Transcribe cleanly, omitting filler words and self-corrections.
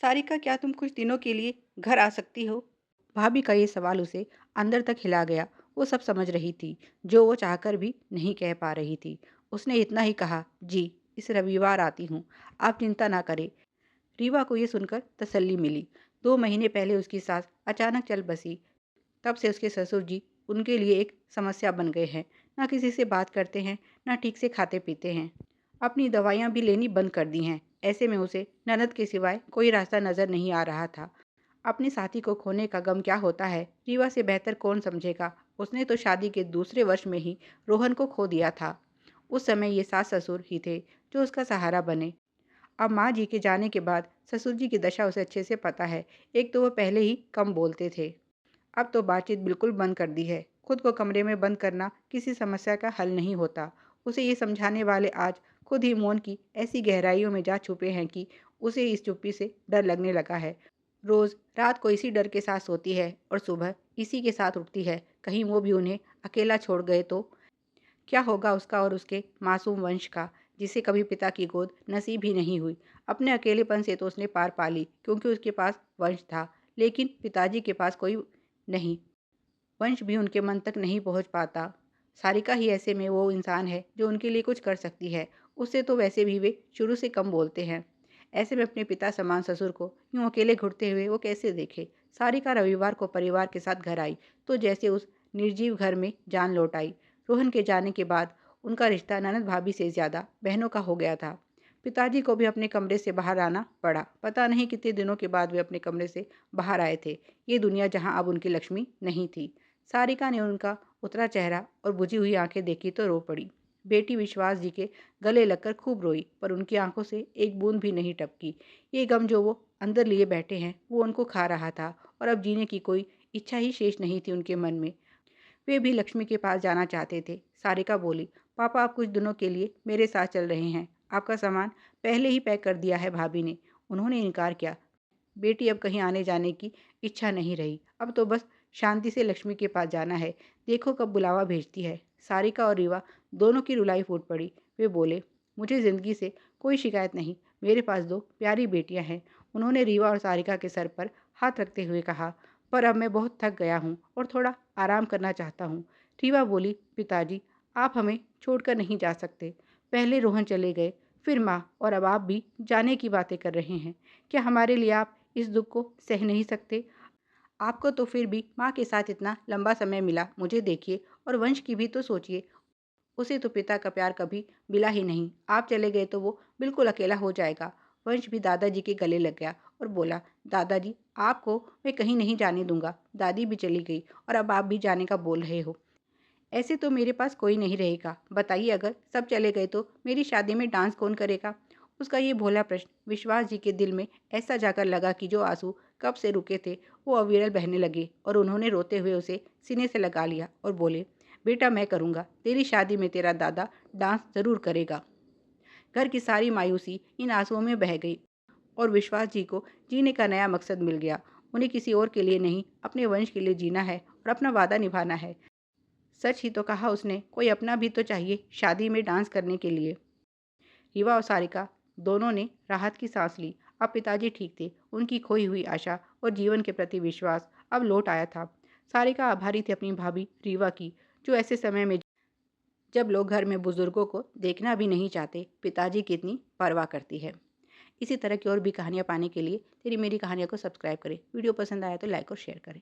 सारिका, क्या तुम कुछ दिनों के लिए घर आ सकती हो? भाभी का ये सवाल उसे अंदर तक हिला गया। वो सब समझ रही थी, जो वो चाहकर भी नहीं कह पा रही थी। उसने इतना ही कहा, जी, इस रविवार आती हूँ, आप चिंता ना करें। रीवा को ये सुनकर तसल्ली मिली। 2 महीने पहले उसकी सास अचानक चल बसी। तब से उसके ससुर जी उनके लिए एक समस्या बन गए हैं। ना किसी से बात करते हैं, ना ठीक से खाते पीते हैं। अपनी दवाइयाँ भी लेनी बंद कर दी हैं। ऐसे में उसे ननद के सिवाय कोई रास्ता नज़र नहीं आ रहा था। अपने साथी को खोने का गम क्या होता है, रीवा से बेहतर कौन समझेगा। उसने तो शादी के दूसरे वर्ष में ही रोहन को खो दिया था। उस समय ये सास ससुर ही थे जो उसका सहारा बने। अब माँ जी के जाने के बाद ससुर जी की दशा उसे अच्छे से पता है। एक तो वो पहले ही कम बोलते थे, अब तो बातचीत बिल्कुल बंद कर दी है। खुद को कमरे में बंद करना किसी समस्या का हल नहीं होता। उसे ये समझाने वाले आज खुद ही मौन की ऐसी गहराइयों में जा छुपे हैं कि उसे इस चुप्पी से डर लगने लगा है। रोज़ रात को इसी डर के साथ सोती है और सुबह इसी के साथ उठती है। कहीं वो भी उन्हें अकेला छोड़ गए तो क्या होगा उसका और उसके मासूम वंश का, जिसे कभी पिता की गोद नसीब ही नहीं हुई। अपने अकेलेपन से तो उसने पार पा ली, क्योंकि उसके पास वंश था। लेकिन पिताजी के पास कोई नहीं, वंश भी उनके मन तक नहीं पहुंच पाता। सारिका ही ऐसे में वो इंसान है जो उनके लिए कुछ कर सकती है। उससे तो वैसे भी वे शुरू से कम बोलते हैं। ऐसे में अपने पिता समान ससुर को यूं अकेले घुटते हुए वो कैसे देखे। सारिका रविवार को परिवार के साथ घर आई तो जैसे उस निर्जीव घर में जान लौट आई। रोहन के जाने के बाद उनका रिश्ता ननद भाभी से ज़्यादा बहनों का हो गया था। पिताजी को भी अपने कमरे से बाहर आना पड़ा। पता नहीं कितने दिनों के बाद वे अपने कमरे से बाहर आए थे। ये दुनिया जहाँ अब उनकी लक्ष्मी नहीं थी। सारिका ने उनका उतरा चेहरा और बुझी हुई आंखें देखी तो रो पड़ी। बेटी विश्वास जी के गले लगकर खूब रोई, पर उनकी आंखों से एक बूंद भी नहीं टपकी। ये गम जो वो अंदर लिए बैठे हैं, वो उनको खा रहा था और अब जीने की कोई इच्छा ही शेष नहीं थी उनके मन में। वे भी लक्ष्मी के पास जाना चाहते थे। सारिका बोली, पापा आप कुछ दिनों के लिए मेरे साथ चल रहे हैं। आपका सामान पहले ही पैक कर दिया है भाभी ने। उन्होंने इनकार किया। बेटी अब कहीं आने जाने की इच्छा नहीं रही। अब तो बस शांति से लक्ष्मी के पास जाना है। देखो कब बुलावा भेजती है। सारिका और रीवा दोनों की रुलाई फूट पड़ी। वे बोले, मुझे ज़िंदगी से कोई शिकायत नहीं। मेरे पास 2 प्यारी बेटियां हैं। उन्होंने रीवा और सारिका के सर पर हाथ रखते हुए कहा, पर अब मैं बहुत थक गया हूँ और थोड़ा आराम करना चाहता हूँ। रीवा बोली, पिताजी आप हमें छोड़कर नहीं जा सकते। पहले रोहन चले गए, फिर माँ, और अब आप भी जाने की बातें कर रहे हैं। क्या हमारे लिए आप इस दुख को सह नहीं सकते? आपको तो फिर भी माँ के साथ इतना लंबा समय मिला, मुझे देखिए, और वंश की भी तो सोचिए। उसे तो पिता का प्यार कभी मिला ही नहीं। आप चले गए तो वो बिल्कुल अकेला हो जाएगा। वंश भी दादाजी के गले लग गया और बोला, दादाजी आपको मैं कहीं नहीं जाने दूंगा। दादी भी चली गई और अब आप भी जाने का बोल रहे हो। ऐसे तो मेरे पास कोई नहीं रहेगा। बताइए, अगर सब चले गए तो मेरी शादी में डांस कौन करेगा? उसका ये भोला प्रश्न विश्वास जी के दिल में ऐसा जाकर लगा कि जो आंसू कब से रुके थे वो अविरल बहने लगे, और उन्होंने रोते हुए उसे सीने से लगा लिया और बोले, बेटा मैं करूँगा, तेरी शादी में तेरा दादा डांस ज़रूर करेगा। घर की सारी मायूसी इन आंसुओं में बह गई और विश्वास जी को जीने का नया मकसद मिल गया। उन्हें किसी और के लिए नहीं, अपने वंश के लिए जीना है और अपना वादा निभाना है। सच ही तो कहा उसने, कोई अपना भी तो चाहिए शादी में डांस करने के लिए। रीवा और सारिका दोनों ने राहत की सांस ली। अब पिताजी ठीक थे। उनकी खोई हुई आशा और जीवन के प्रति विश्वास अब लौट आया था। सारिका आभारी थी अपनी भाभी रीवा की, जो ऐसे समय में, जब लोग घर में बुजुर्गों को देखना भी नहीं चाहते, पिताजी की इतनी परवाह करती है। इसी तरह की और भी कहानियाँ पाने के लिए तेरी मेरी कहानियों को सब्सक्राइब करें। वीडियो पसंद आया तो लाइक और शेयर करें।